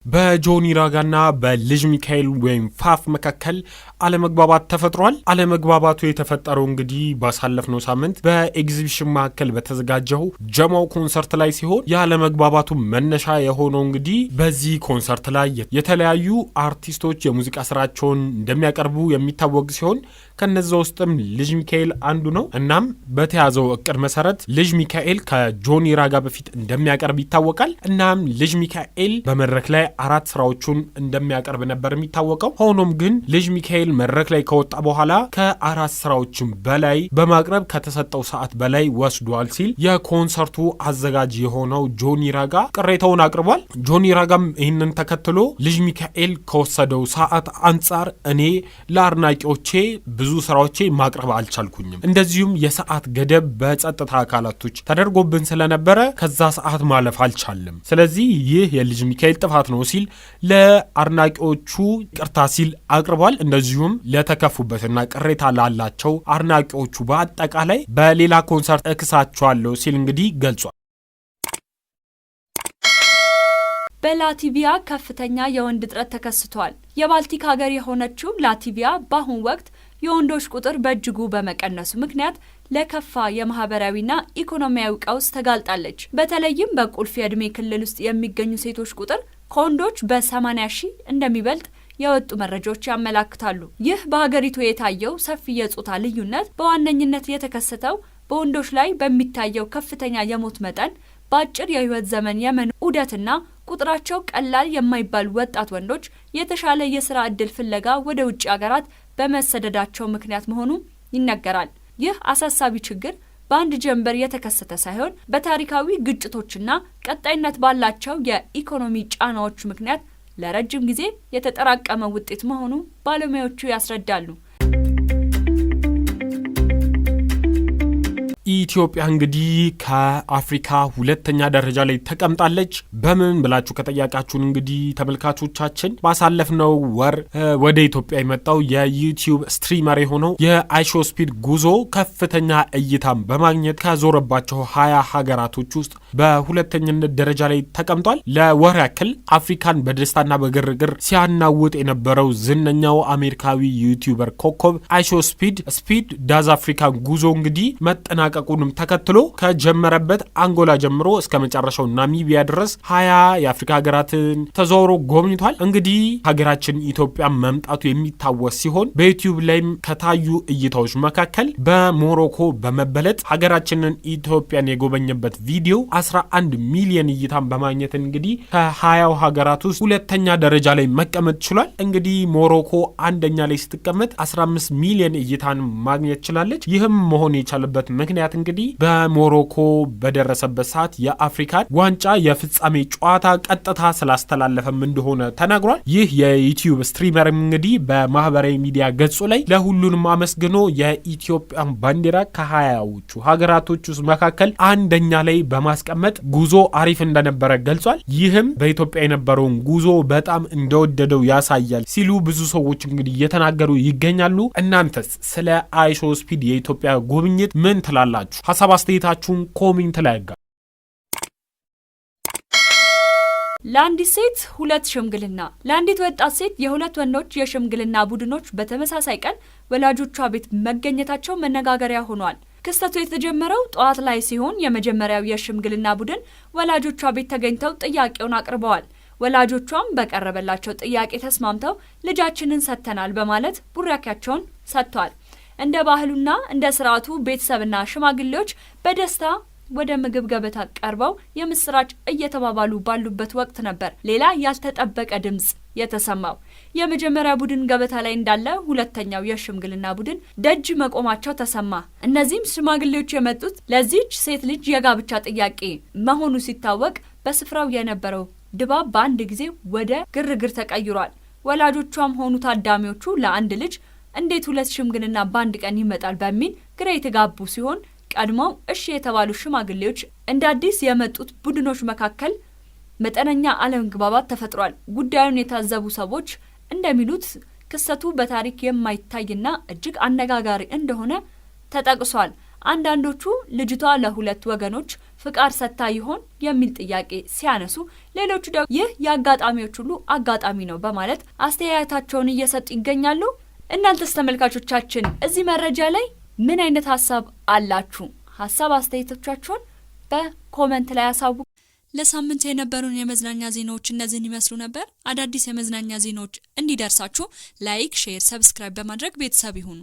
በጆኒ ራጋና በልጅ ሚካኤል ወይም ፋፍ መካከል አለመግባባት ተፈጥሯል። አለመግባባቱ የተፈጠረው እንግዲህ ባሳለፍነው ሳምንት በኤግዚቢሽን ማዕከል በተዘጋጀው ጀማው ኮንሰርት ላይ ሲሆን ያለመግባባቱ መነሻ የሆነው እንግዲህ በዚህ ኮንሰርት ላይ የተለያዩ አርቲስቶች የሙዚቃ ስራቸውን እንደሚያቀርቡ የሚታወቅ ሲሆን ከነዛ ውስጥም ልጅ ሚካኤል አንዱ ነው። እናም በተያዘው እቅድ መሰረት ልጅ ሚካኤል ከጆኒ ራጋ በፊት እንደሚያቀርብ ይታወቃል። እናም ልጅ ሚካኤል በመድረክ ላይ 4 ስራዎቹን እንደሚያቀርብ ነበር የሚታወቀው። ሆኖም ግን ልጅ ሚካኤል መድረክ ላይ ከወጣ በኋላ ከ4 ስራዎችም በላይ በማቅረብ ከተሰጠው ሰዓት በላይ ወስዷል ሲል የኮንሰርቱ አዘጋጅ የሆነው ጆኒ ራጋ ቅሬታውን አቅርቧል። ጆኒ ራጋም ይህንን ተከትሎ ልጅ ሚካኤል ከወሰደው ሰዓት አንጻር እኔ ለአድናቂዎቼ ብዙ ስራዎቼ ማቅረብ አልቻልኩኝም፣ እንደዚሁም የሰዓት ገደብ በጸጥታ አካላቶች ተደርጎብን ስለነበረ ከዛ ሰዓት ማለፍ አልቻለም። ስለዚህ ይህ የልጅ ሚካኤል ጥፋት ነው ሲል ለአድናቂዎቹ ይቅርታ ሲል አቅርቧል። እንደዚሁም ለተከፉበትና ቅሬታ ላላቸው አድናቂዎቹ በአጠቃላይ በሌላ ኮንሰርት እክሳቸዋለሁ ሲል እንግዲህ ገልጿል። በላቲቪያ ከፍተኛ የወንድ እጥረት ተከስቷል። የባልቲክ ሀገር የሆነችው ላቲቪያ በአሁኑ ወቅት የወንዶች ቁጥር በእጅጉ በመቀነሱ ምክንያት ለከፋ የማህበራዊና ኢኮኖሚያዊ ቀውስ ተጋልጣለች። በተለይም በቁልፍ የዕድሜ ክልል ውስጥ የሚገኙ ሴቶች ቁጥር ከወንዶች በ80,000 እንደሚበልጥ የወጡ መረጃዎች ያመላክታሉ። ይህ በሀገሪቱ የታየው ሰፊ የጾታ ልዩነት በዋነኝነት የተከሰተው በወንዶች ላይ በሚታየው ከፍተኛ የሞት መጠን፣ በአጭር የህይወት ዘመን የመኖር ዑደትና ቁጥራቸው ቀላል የማይባሉ ወጣት ወንዶች የተሻለ የስራ ዕድል ፍለጋ ወደ ውጭ ሀገራት በመሰደዳቸው ምክንያት መሆኑ ይነገራል። ይህ አሳሳቢ ችግር በአንድ ጀንበር የተከሰተ ሳይሆን በታሪካዊ ግጭቶችና ቀጣይነት ባላቸው የኢኮኖሚ ጫናዎች ምክንያት ለረጅም ጊዜ የተጠራቀመ ውጤት መሆኑ ባለሙያዎቹ ያስረዳሉ። ኢትዮጵያ እንግዲህ ከአፍሪካ ሁለተኛ ደረጃ ላይ ተቀምጣለች። በምን ብላችሁ ከጠያቃችሁን እንግዲህ ተመልካቾቻችን ባሳለፍነው ወር ወደ ኢትዮጵያ የመጣው የዩቲዩብ ስትሪመር የሆነው የአይሾስፒድ ጉዞ ከፍተኛ እይታም በማግኘት ከዞረባቸው 20 ሀገራቶች ውስጥ በሁለተኛነት ደረጃ ላይ ተቀምጧል። ለወር ያክል አፍሪካን በደስታና በግርግር ሲያናውጥ የነበረው ዝነኛው አሜሪካዊ ዩቲዩበር ኮከብ አይሾስፒድ ዳዝ አፍሪካን ጉዞ እንግዲህ መጠናቀቁንም ተከትሎ ከጀመረበት አንጎላ ጀምሮ እስከ መጨረሻው ናሚቢያ ድረስ 20 የአፍሪካ ሀገራትን ተዘዋውሮ ጎብኝቷል። እንግዲህ ሀገራችን ኢትዮጵያ መምጣቱ የሚታወስ ሲሆን በዩቲዩብ ላይም ከታዩ እይታዎች መካከል በሞሮኮ በመበለጥ ሀገራችንን ኢትዮጵያን የጎበኘበት ቪዲዮ 11 ሚሊዮን እይታን በማግኘት እንግዲህ ከ20 ሀገራት ውስጥ ሁለተኛ ደረጃ ላይ መቀመጥ ችሏል። እንግዲህ ሞሮኮ አንደኛ ላይ ስትቀመጥ 15 ሚሊዮን እይታን ማግኘት ችላለች። ይህም መሆን የቻለበት ምክንያት እንግዲህ በሞሮኮ በደረሰበት ሰዓት የአፍሪካን ዋንጫ የፍጻሜ ጨዋታ ቀጥታ ስላስተላለፈም እንደሆነ ተናግሯል። ይህ የዩቲዩብ ስትሪመር እንግዲህ በማህበራዊ ሚዲያ ገጹ ላይ ለሁሉንም አመስግኖ የኢትዮጵያን ባንዲራ ከ20ዎቹ ሀገራቶች ውስጥ መካከል አንደኛ ላይ በማስቀመጥ ጉዞ አሪፍ እንደነበረ ገልጿል። ይህም በኢትዮጵያ የነበረውን ጉዞ በጣም እንደወደደው ያሳያል ሲሉ ብዙ ሰዎች እንግዲህ እየተናገሩ ይገኛሉ። እናንተስ ስለ አይሾስፒድ የኢትዮጵያ ጉብኝት ምን ትላላችሁ? ሐሳብ አስተያየታችሁን ኮሜንት ላይ ያጋ። ለአንዲት ሴት 2 ሽምግልና። ለአንዲት ወጣት ሴት የሁለት ወንዶች የሽምግልና ቡድኖች በተመሳሳይ ቀን ወላጆቿ ቤት መገኘታቸው መነጋገሪያ ሆኗል። ክስተቱ የተጀመረው ጠዋት ላይ ሲሆን የመጀመሪያው የሽምግልና ቡድን ወላጆቿ ቤት ተገኝተው ጥያቄውን አቅርበዋል። ወላጆቿም በቀረበላቸው ጥያቄ ተስማምተው ልጃችንን ሰጥተናል በማለት ቡራኪያቸውን ሰጥተዋል። እንደ ባህሉና እንደ ስርዓቱ ቤተሰብና ሽማግሌዎች በደስታ ወደ ምግብ ገበታ ቀርበው የምስራች እየተባባሉ ባሉበት ወቅት ነበር ሌላ ያልተጠበቀ ድምጽ የተሰማው። የመጀመሪያ ቡድን ገበታ ላይ እንዳለ ሁለተኛው የሽምግልና ቡድን ደጅ መቆማቸው ተሰማ። እነዚህም ሽማግሌዎች የመጡት ለዚህች ሴት ልጅ የጋብቻ ጥያቄ መሆኑ ሲታወቅ በስፍራው የነበረው ድባብ በአንድ ጊዜ ወደ ግርግር ተቀይሯል። ወላጆቿም ሆኑ ታዳሚዎቹ ለአንድ ልጅ እንዴት 2 ሽምግልና በአንድ ቀን ይመጣል በሚል ግራ የተጋቡ ሲሆን ቀድሞው እሺ የተባሉ ሽማግሌዎች እንደ አዲስ የመጡት ቡድኖች መካከል መጠነኛ አለመግባባት ተፈጥሯል። ጉዳዩን የታዘቡ ሰዎች እንደሚሉት ክስተቱ በታሪክ የማይታይና እጅግ አነጋጋሪ እንደሆነ ተጠቅሷል። አንዳንዶቹ ልጅቷ ለሁለት ወገኖች ፍቃድ ሰጥታ ይሆን የሚል ጥያቄ ሲያነሱ፣ ሌሎቹ ደግሞ ይህ የአጋጣሚዎች ሁሉ አጋጣሚ ነው በማለት አስተያየታቸውን እየሰጡ ይገኛሉ። እናንተስ ተመልካቾቻችን እዚህ መረጃ ላይ ምን አይነት ሀሳብ አላችሁ? ሀሳብ አስተያየቶቻችሁን በኮሜንት ላይ አሳውቁ። ለሳምንት የነበሩን የመዝናኛ ዜናዎች እነዚህን ይመስሉ ነበር። አዳዲስ የመዝናኛ ዜናዎች እንዲደርሳችሁ ላይክ፣ ሼር፣ ሰብስክራይብ በማድረግ ቤተሰብ ይሁኑ።